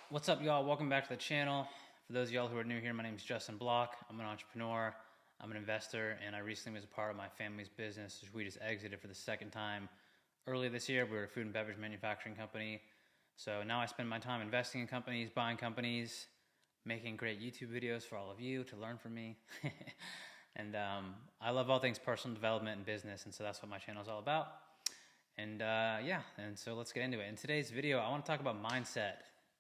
What's up, y'all? Welcome back to the channel. For those of y'all who are new here, my name is Justin Block. I'm an entrepreneur, I'm an investor, and I recently was a part of my family's business, which we just exited for the second time. Earlier this year, we were a food and beverage manufacturing company. So now I spend my time investing in companies, buying companies, making great YouTube videos for all of you to learn from me. And I love all things personal development and business, and so that's what my channel is all about. And so let's get into it. In today's video, I want to talk about mindset.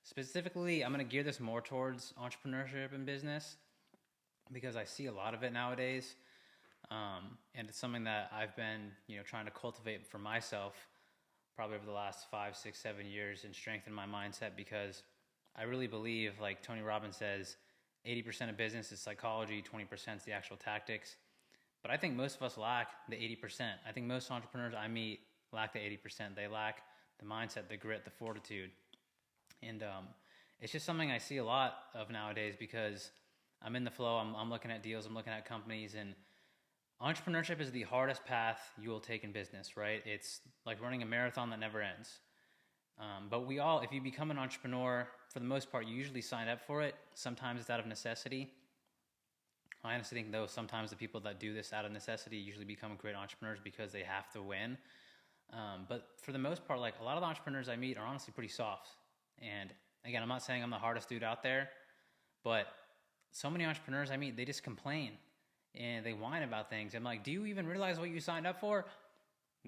Specifically, I'm going to gear this more towards entrepreneurship and business because I see a lot of it nowadays. And it's something that I've been, trying to cultivate for myself probably over the last 5, 6, 7 years and strengthen my mindset because I really believe, like Tony Robbins says, 80% of business is psychology, 20% is the actual tactics. But I think most of us lack the 80%. I think most entrepreneurs I meet lack the 80%. They lack the mindset, the grit, the fortitude. And it's just something I see a lot of nowadays because I'm in the flow. I'm looking at deals. I'm looking at companies. And entrepreneurship is the hardest path you will take in business, right? It's like running a marathon that never ends. But if you become an entrepreneur, for the most part, you usually sign up for it. Sometimes it's out of necessity. I honestly think, though, sometimes the people that do this out of necessity usually become great entrepreneurs because they have to win. But for the most part, like a lot of the entrepreneurs I meet are honestly pretty soft. And again, I'm not saying I'm the hardest dude out there, but so many entrepreneurs I meet, they just complain and they whine about things. I'm like, do you even realize what you signed up for?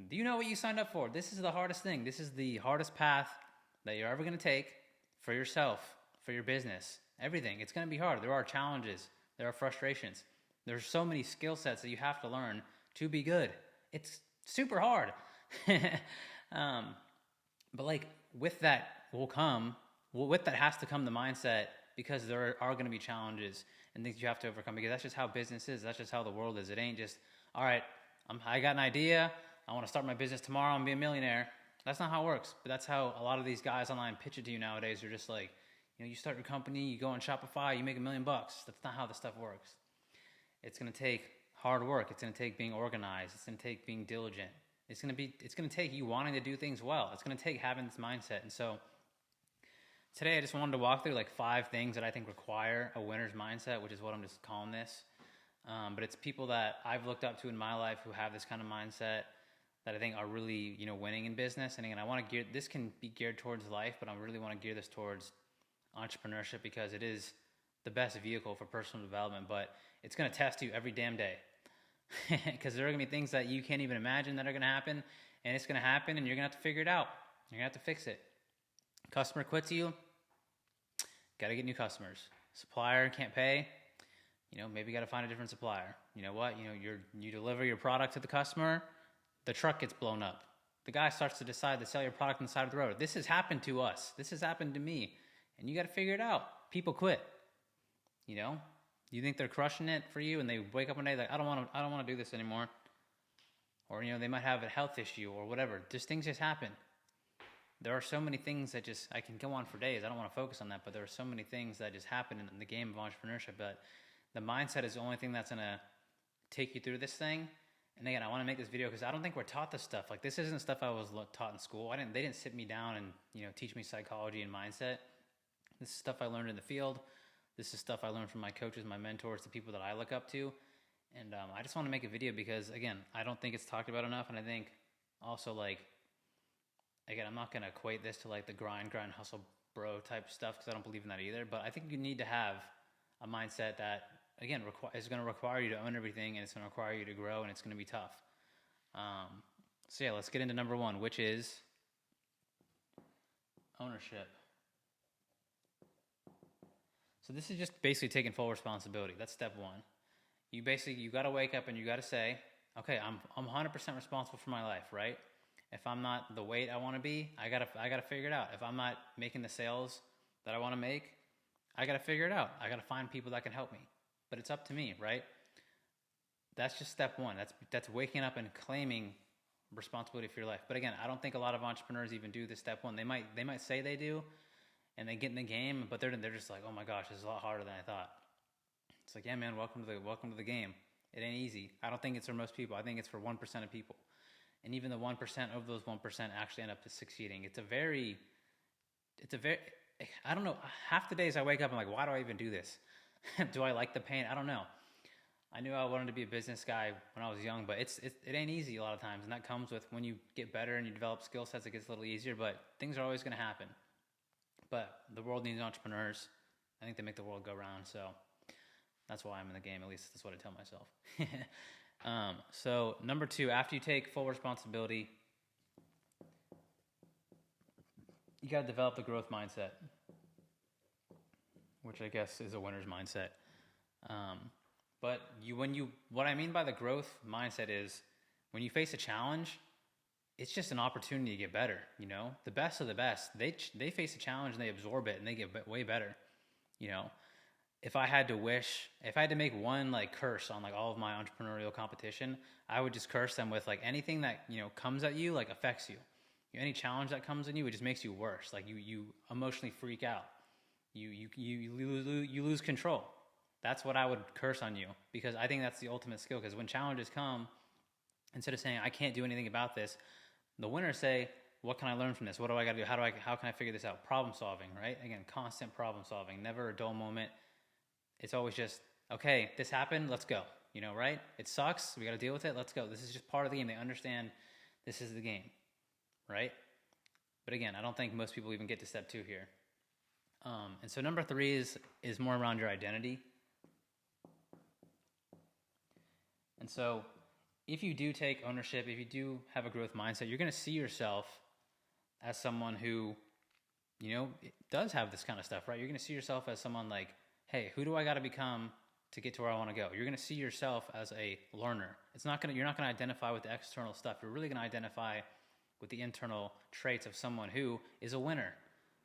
Do you know what you signed up for? This is the hardest thing. This is the hardest path that you're ever going to take for yourself, for your business, everything. It's going to be hard. There are challenges. There are frustrations. There's so many skill sets that you have to learn to be good. It's super hard. But like with that has to come the mindset because there are going to be challenges and things you have to overcome because that's just how business is. That's just how the world is. It ain't just, all right, I got an idea. I want to start my business tomorrow and be a millionaire. That's not how it works. But that's how a lot of these guys online pitch it to you nowadays. They're just like, you start your company, you go on Shopify, you make $1 million. That's not how this stuff works. It's going to take hard work. It's going to take being organized. It's going to take being diligent. It's going to take you wanting to do things well. It's going to take having this mindset. And so today I just wanted to walk through like 5 things that I think require a winner's mindset, which is what I'm just calling this. But it's people that I've looked up to in my life who have this kind of mindset that I think are really, winning in business. And again, this can be geared towards life, but I really want to gear this towards entrepreneurship because it is the best vehicle for personal development, but it's going to test you every damn day. Because there are going to be things that you can't even imagine that are going to happen, and it's going to happen, and you're going to have to figure it out. You're going to have to fix it. Customer quits you, got to get new customers. Supplier can't pay, maybe you got to find a different supplier. You know what? You deliver your product to the customer, the truck gets blown up. The guy starts to decide to sell your product on the side of the road. This has happened to us. This has happened to me, and you got to figure it out. People quit. You think they're crushing it for you and they wake up one day like, I don't want to do this anymore. Or, they might have a health issue or whatever. Things just happen. There are so many things that I can go on for days. I don't want to focus on that, but there are so many things that just happen in the game of entrepreneurship. But the mindset is the only thing that's going to take you through this thing. And again, I want to make this video because I don't think we're taught this stuff. Like this isn't stuff I was taught in school. They didn't sit me down and, teach me psychology and mindset. This is stuff I learned in the field. This is stuff I learned from my coaches, my mentors, the people that I look up to. And I just want to make a video because, again, I don't think it's talked about enough. And I think also, again, I'm not going to equate this to the grind, hustle, bro type stuff because I don't believe in that either. But I think you need to have a mindset that, again, is going to require you to own everything and it's going to require you to grow and it's going to be tough. Let's get into number 1, which is ownership. So this is just basically taking full responsibility. That's step 1. You got to wake up and you got to say, okay, I'm 100% responsible for my life, right? If I'm not the weight I want to be, I got to figure it out. If I'm not making the sales that I want to make, I got to figure it out. I got to find people that can help me. But it's up to me, right? That's just step 1. That's waking up and claiming responsibility for your life. But again, I don't think a lot of entrepreneurs even do this step 1. They might say they do, and they get in the game, but they're just like, oh my gosh, this is a lot harder than I thought. It's like, yeah, man, welcome to the game. It ain't easy. I don't think it's for most people. I think it's for 1% of people. And even the 1% of those 1% actually end up succeeding. I don't know. Half the days I wake up, I'm like, why do I even do this? Do I like the pain? I don't know. I knew I wanted to be a business guy when I was young, but it ain't easy a lot of times, and that comes with when you get better and you develop skill sets. It gets a little easier, but things are always going to happen. But the world needs entrepreneurs. I think they make the world go round. So that's why I'm in the game. At least that's what I tell myself. So number 2, after you take full responsibility, you got to develop the growth mindset, which I guess is a winner's mindset. But what I mean by the growth mindset is when you face a challenge, it's just an opportunity to get better. You know, the best of the best, they face a challenge and they absorb it and they get way better. You know, if I had to make one like curse on like all of my entrepreneurial competition, I would just curse them with like anything that, you know, comes at you, like affects you. Any challenge that comes in you, it just makes you worse. Like you emotionally freak out. You lose control. That's what I would curse on you, because I think that's the ultimate skill. Because when challenges come, instead of saying I can't do anything about this, the winners say, what can I learn from this? What do I got to do? How can I figure this out? Problem solving, right? Again, constant problem solving, never a dull moment. It's always just, okay, this happened, let's go. You know, right? It sucks, we got to deal with it, let's go. This is just part of the game. They understand this is the game, right? But again, I don't think most people even get to step 2 here. And so number 3 is more around your identity. And so if you do take ownership, if you do have a growth mindset, you're going to see yourself as someone who, you know, does have this kind of stuff, right? You're going to see yourself as someone like, hey, who do I got to become to get to where I want to go? You're going to see yourself as a learner. You're not going to identify with the external stuff. You're really going to identify with the internal traits of someone who is a winner,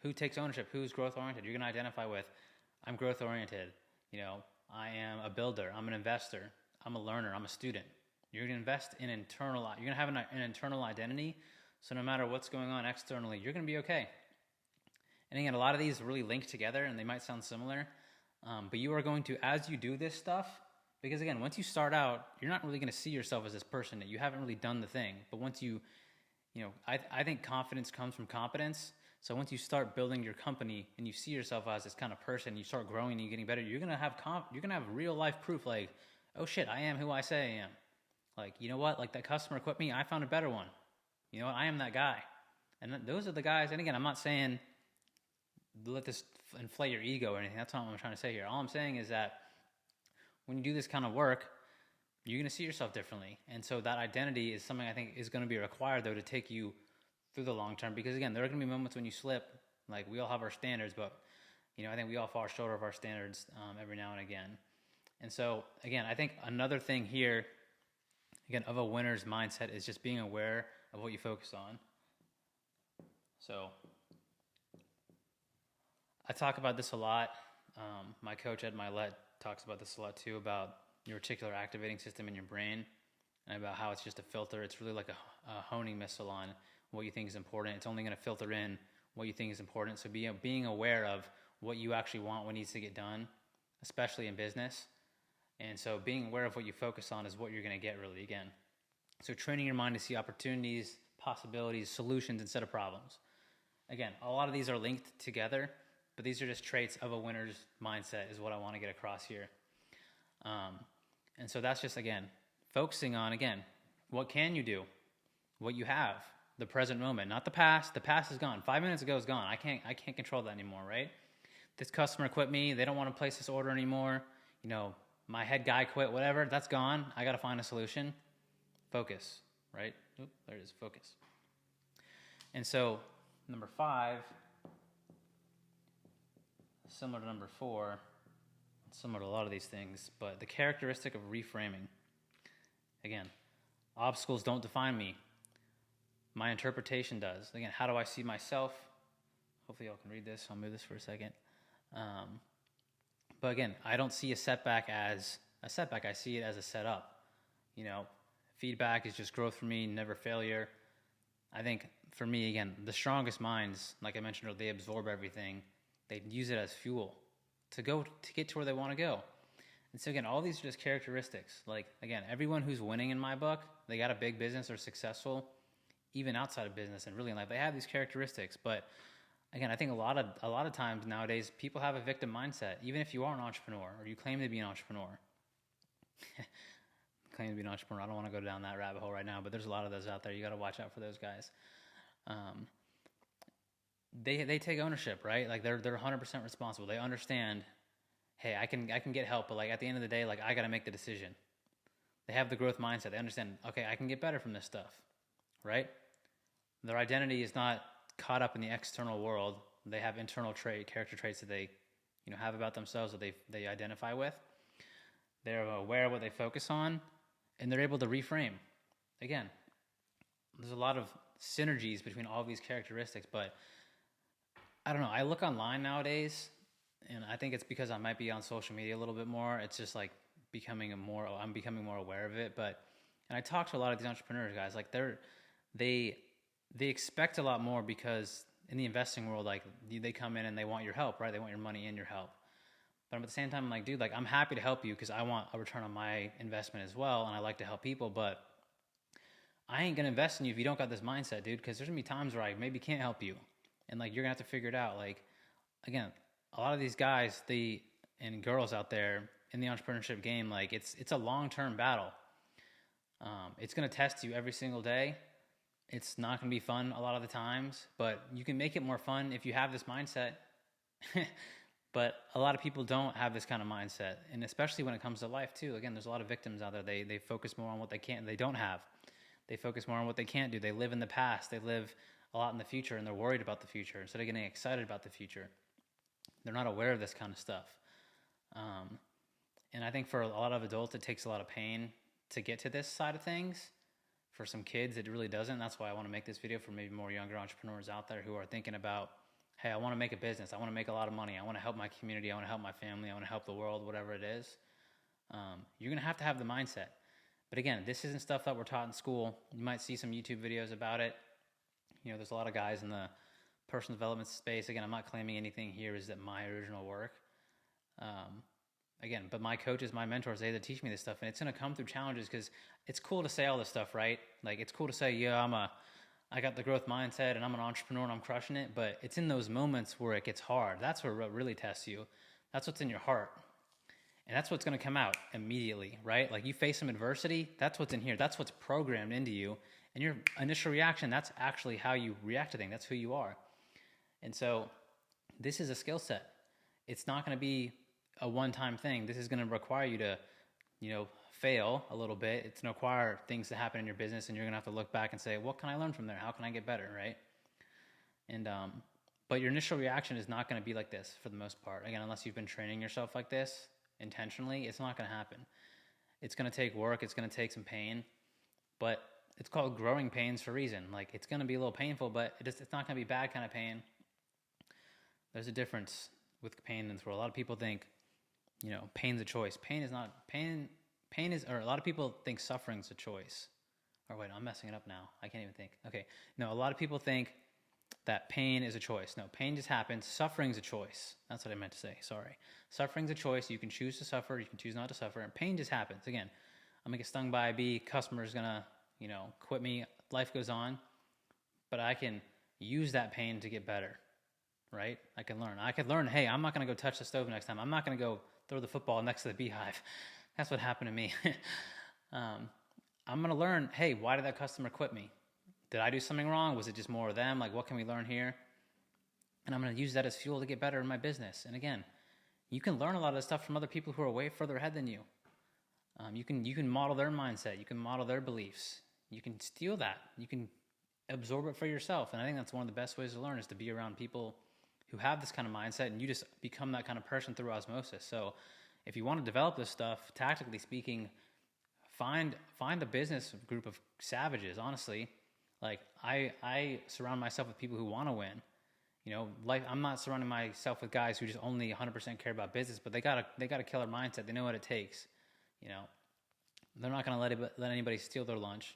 who takes ownership, who's growth oriented. You're going to identify with, I'm growth oriented. You know, I am a builder. I'm an investor. I'm a learner. I'm a student. You're going to invest in you're going to have an internal identity. So no matter what's going on externally, you're going to be okay. And again, a lot of these really link together and they might sound similar. But you are going to, as you do this stuff, because again, once you start out, you're not really going to see yourself as this person that you haven't really done the thing. But once you know, I think confidence comes from competence. So once you start building your company and you see yourself as this kind of person, you start growing and you're getting better, you're going to have real life proof like, oh shit, I am who I say I am. Like, you know what? Like that customer quit me, I found a better one. You know what? I am that guy. And those are the guys, and again, I'm not saying let this inflate your ego or anything. That's not what I'm trying to say here. All I'm saying is that when you do this kind of work, you're going to see yourself differently. And so that identity is something I think is going to be required, though, to take you through the long term. Because, again, there are going to be moments when you slip. Like, we all have our standards, but, you know, I think we all fall short of our standards every now and again. And so, again, I think another thing here, again, of a winner's mindset is just being aware of what you focus on. So I talk about this a lot. My coach, Ed Milet, talks about this a lot too, about your reticular activating system in your brain and about how it's just a filter. It's really like a honing missile on what you think is important. It's only going to filter in what you think is important. So being aware of what you actually want, what needs to get done, especially in business. And so being aware of what you focus on is what you're going to get really again. So training your mind to see opportunities, possibilities, solutions instead of problems. Again, a lot of these are linked together, but these are just traits of a winner's mindset is what I want to get across here. And so that's just, again, focusing on, again, what can you do? What you have, the present moment, not the past. The past is gone. 5 minutes ago is gone. I can't control that anymore, right? This customer quit me. They don't want to place this order anymore. You know, my head guy quit, whatever. That's gone. I got to find a solution. Focus, right? Oop, there it is, focus. And so number 5, similar to number 4, similar to a lot of these things, but the characteristic of reframing. Again, obstacles don't define me. My interpretation does. Again, how do I see myself? Hopefully y'all can read this. I'll move this for a second. But again, I don't see a setback as a setback. I see it as a setup. You know, feedback is just growth for me, never failure. I think for me, again, the strongest minds, like I mentioned earlier, they absorb everything. They use it as fuel to get to where they want to go. And so again, all these are just characteristics. Like, again, everyone who's winning in my book, they got a big business or successful, even outside of business and really in life, they have these characteristics. But again, I think a lot of times nowadays people have a victim mindset. Even if you are an entrepreneur or you claim to be an entrepreneur, claim to be an entrepreneur. I don't want to go down that rabbit hole right now, but there's a lot of those out there. You got to watch out for those guys. Um, they take ownership, right? Like they're 100% responsible. They understand, hey, I can get help, but like at the end of the day, like I got to make the decision. They have the growth mindset. They understand, okay, I can get better from this stuff, right? Their identity is not caught up in the external world. They have internal character traits that they, have about themselves that they identify with. They're aware of what they focus on, and they're able to reframe. Again, there's a lot of synergies between all of these characteristics, but I don't know. I look online nowadays, and I think it's because I might be on social media a little bit more. It's just like I'm becoming more aware of it. And I talk to a lot of these entrepreneurs, guys. Like they expect a lot more because in the investing world, like they come in and they want your help, right? They want your money and your help. But at the same time, I'm like, dude, like I'm happy to help you because I want a return on my investment as well, and I like to help people. But I ain't gonna invest in you if you don't got this mindset, dude. Because there's gonna be times where I maybe can't help you, and like you're gonna have to figure it out. Like, again, a lot of these guys, and girls out there in the entrepreneurship game, like it's a long-term battle. It's gonna test you every single day. It's not gonna be fun a lot of the times, but you can make it more fun if you have this mindset. But a lot of people don't have this kind of mindset, and especially when it comes to life too. Again, there's a lot of victims out there. They focus more on what they don't have. They focus more on what they can't do. They live in the past. They live a lot in the future, and they're worried about the future instead of getting excited about the future. They're not aware of this kind of stuff. And I think for a lot of adults, it takes a lot of pain to get to this side of things. For some kids, it really doesn't. That's why I want to make this video for maybe more younger entrepreneurs out there who are thinking about, hey, I want to make a business. I want to make a lot of money. I want to help my community. I want to help my family. I want to help the world, whatever it is. You're going to have the mindset. But again, this isn't stuff that we're taught in school. You might see some YouTube videos about it. There's a lot of guys in the personal development space. Again, I'm not claiming anything here is that my original work. Again, but my coaches, my mentors, they teach me this stuff, and it's going to come through challenges because it's cool to say all this stuff, right? Like it's cool to say, yeah, I got the growth mindset and I'm an entrepreneur and I'm crushing it, but it's in those moments where it gets hard. That's where it really tests you. That's what's in your heart. And that's what's going to come out immediately, right? Like you face some adversity, that's what's in here. That's what's programmed into you. And your initial reaction, that's actually how you react to things. That's who you are. And so this is a skill set. It's not going to be a one-time thing. This is going to require you to, fail a little bit. It's going to require things to happen in your business, and you're going to have to look back and say, what can I learn from there? How can I get better, right? And but your initial reaction is not going to be like this for the most part. Again, unless you've been training yourself like this intentionally, it's not going to happen. It's going to take work. It's going to take some pain, but it's called growing pains for a reason. Like it's going to be a little painful, but it's not going to be bad kind of pain. There's a difference with pain and through. A lot of people think, pain's a choice. Pain is not pain. Pain is, or a lot of people think suffering's a choice. Or wait, I'm messing it up now. I can't even think. Okay. No, a lot of people think that pain is a choice. No, pain just happens. Suffering's a choice. That's what I meant to say. Sorry. Suffering's a choice. You can choose to suffer. You can choose not to suffer. And pain just happens. Again, I'm going to get stung by a bee. Customer's going to, quit me. Life goes on. But I can use that pain to get better, right? I can learn, hey, I'm not going to go touch the stove next time. I'm not going to go throw the football next to the beehive. That's what happened to me. I'm going to learn, hey, why did that customer quit me? Did I do something wrong? Was it just more of them? Like, what can we learn here? And I'm going to use that as fuel to get better in my business. And again, you can learn a lot of this stuff from other people who are way further ahead than you. You can model their mindset. You can model their beliefs. You can steal that. You can absorb it for yourself. And I think that's one of the best ways to learn is to be around people who have this kind of mindset, and you just become that kind of person through osmosis. So if you want to develop this stuff, tactically speaking, find a business group of savages, honestly. Like I surround myself with people who want to win. Like I'm not surrounding myself with guys who just only 100% care about business, but they got a killer mindset. They know what it takes. They're not going to let anybody steal their lunch.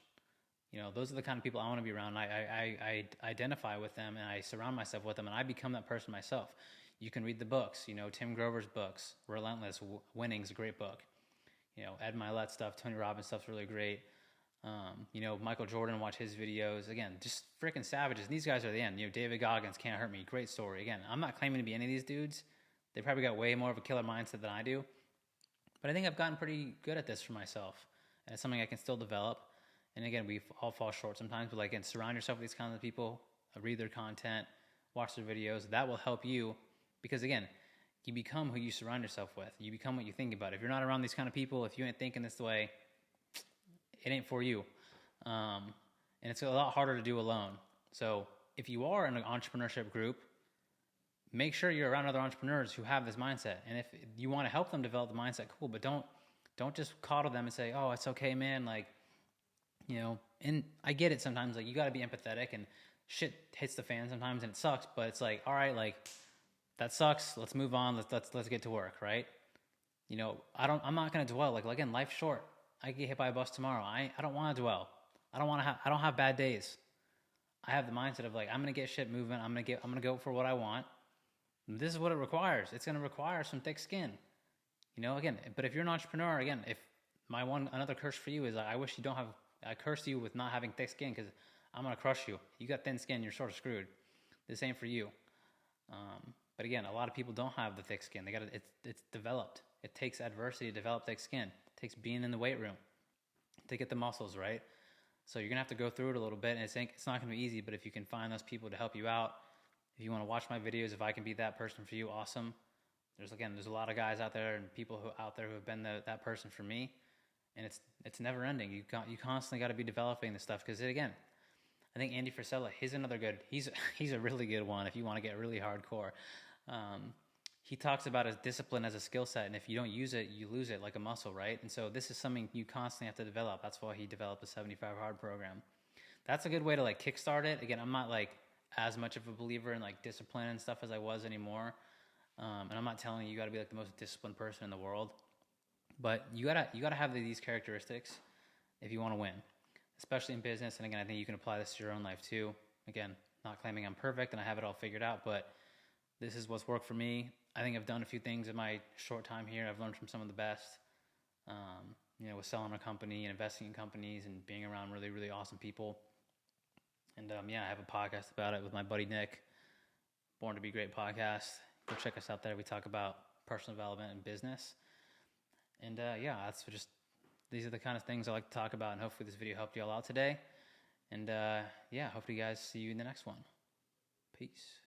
Those are the kind of people I want to be around. I identify with them, and I surround myself with them, and I become that person myself. You can read the books, Tim Grover's books, Relentless, Winning's a great book. Ed Mylett stuff, Tony Robbins stuff's really great. You know, Michael Jordan, watch his videos. Again, just freaking savages. And these guys are the end. You know, David Goggins, Can't Hurt Me, great story. Again, I'm not claiming to be any of these dudes. They probably got way more of a killer mindset than I do. But I think I've gotten pretty good at this for myself. And it's something I can still develop. And again, we all fall short sometimes. But like, again, surround yourself with these kinds of people. Read their content. Watch their videos. That will help you. Because again, you become who you surround yourself with. You become what you think about. If you're not around these kind of people, if you ain't thinking this way, it ain't for you. And it's a lot harder to do alone. So if you are in an entrepreneurship group, make sure you're around other entrepreneurs who have this mindset. And if you want to help them develop the mindset, cool. But don't just coddle them and say, oh, it's okay, man. Like, you know, and I get it sometimes. Like, you got to be empathetic, and shit hits the fan sometimes, and it sucks. But it's like, all right, like, that sucks. Let's move on. Let's get to work, right? You know, I'm not gonna dwell. Like, again, life's short. I get hit by a bus tomorrow. I don't want to dwell. I don't have bad days. I have the mindset of like, I'm gonna get shit moving. I'm gonna go for what I want. And this is what it requires. It's gonna require some thick skin. You know, again, but if you're an entrepreneur, again, if another curse for you is I curse you with not having thick skin, because I'm gonna crush you. You got thin skin, you're sort of screwed. This ain't for you. But again, a lot of people don't have the thick skin. It's developed. It takes adversity to develop thick skin. It takes being in the weight room to get the muscles, right? So you're gonna have to go through it a little bit, and it's not gonna be easy. But if you can find those people to help you out, if you want to watch my videos, if I can be that person for you, awesome. There's a lot of guys out there and people out there who have been that person for me, and it's never ending. You constantly got to be developing this stuff, because again, I think Andy Frisella, he's a really good one if you want to get really hardcore. He talks about his discipline as a skill set, and if you don't use it, you lose it like a muscle, right? And so this is something you constantly have to develop. That's why he developed the 75 Hard program. That's a good way to like kickstart it. Again, I'm not like as much of a believer in like discipline and stuff as I was anymore. And I'm not telling you got to be like the most disciplined person in the world, but you gotta have these characteristics if you want to win, especially in business. And again, I think you can apply this to your own life too. Again, not claiming I'm perfect and I have it all figured out, but this is what's worked for me. I think I've done a few things in my short time here. I've learned from some of the best, you know, with selling my company and investing in companies and being around really, really awesome people. And yeah, I have a podcast about it with my buddy Nick, Born to Be Great podcast. Go check us out there. We talk about personal development and business. And yeah, these are the kind of things I like to talk about. And hopefully this video helped you all out today. And yeah, hopefully you guys see you in the next one. Peace.